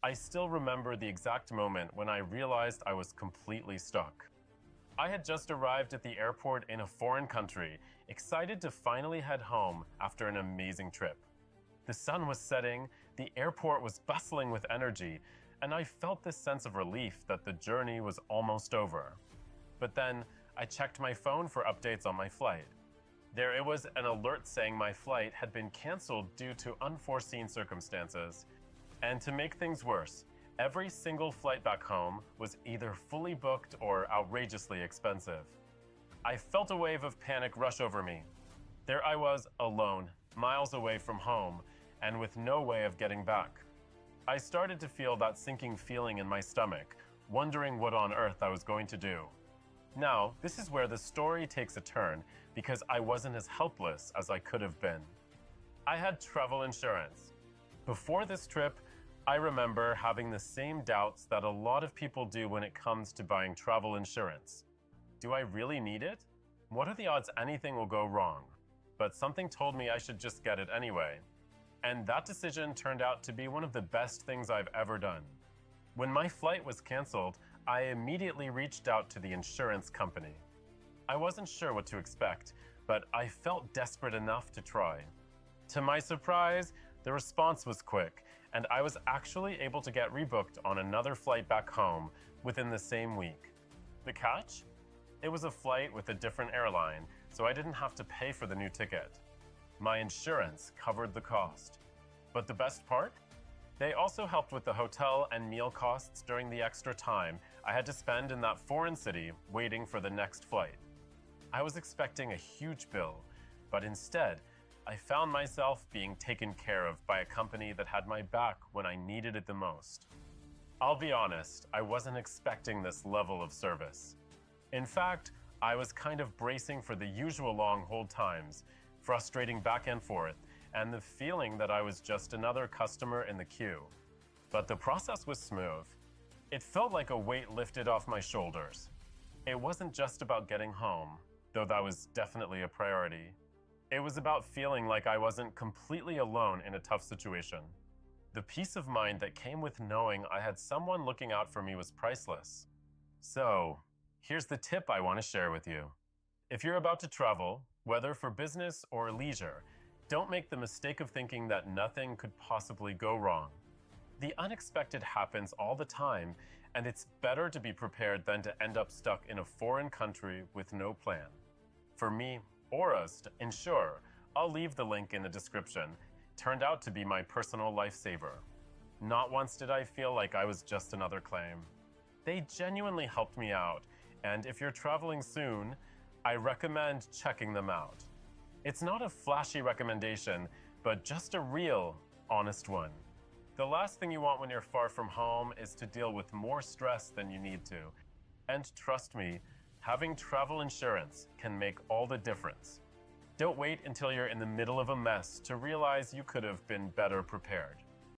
I still remember the exact moment when I realized I was completely stuck. I had just arrived at the airport in a foreign country, excited to finally head home after an amazing trip. The sun was setting, the airport was bustling with energy, and I felt this sense of relief that the journey was almost over. But then, I checked my phone for updates on my flight. There it was, an alert saying my flight had been canceled due to unforeseen circumstances. And to make things worse, every single flight back home was either fully booked or outrageously expensive. I felt a wave of panic rush over me. There I was, alone, miles away from home, and with no way of getting back. I started to feel that sinking feeling in my stomach, wondering what on earth I was going to do. Now, this is where the story takes a turn, because I wasn't as helpless as I could have been. I had travel insurance. Before this trip, I remember having the same doubts that a lot of people do when it comes to buying travel insurance. Do I really need it? What are the odds anything will go wrong? But something told me I should just get it anyway. And that decision turned out to be one of the best things I've ever done. When my flight was canceled, I immediately reached out to the insurance company. I wasn't sure what to expect, but I felt desperate enough to try. To my surprise, the response was quick, and I was actually able to get rebooked on another flight back home within the same week. The catch? It was a flight with a different airline, so I didn't have to pay for the new ticket. My insurance covered the cost. But the best part? They also helped with the hotel and meal costs during the extra time I had to spend in that foreign city waiting for the next flight. I was expecting a huge bill, but instead, I found myself being taken care of by a company that had my back when I needed it the most. I'll be honest, I wasn't expecting this level of service. In fact, I was kind of bracing for the usual long hold times, frustrating back and forth, and the feeling that I was just another customer in the queue. But the process was smooth. It felt like a weight lifted off my shoulders. It wasn't just about getting home, though that was definitely a priority. It was about feeling like I wasn't completely alone in a tough situation. The peace of mind that came with knowing I had someone looking out for me was priceless. So, here's the tip I want to share with you. If you're about to travel, whether for business or leisure, don't make the mistake of thinking that nothing could possibly go wrong. The unexpected happens all the time, and it's better to be prepared than to end up stuck in a foreign country with no plan. For me, Aura's Insure, I'll leave the link in the description, turned out to be my personal lifesaver. Not once did I feel like I was just another claim. They genuinely helped me out, and if you're traveling soon, I recommend checking them out. It's not a flashy recommendation, but just a real, honest one. The last thing you want when you're far from home is to deal with more stress than you need to. And trust me, having travel insurance can make all the difference. Don't wait until you're in the middle of a mess to realize you could have been better prepared.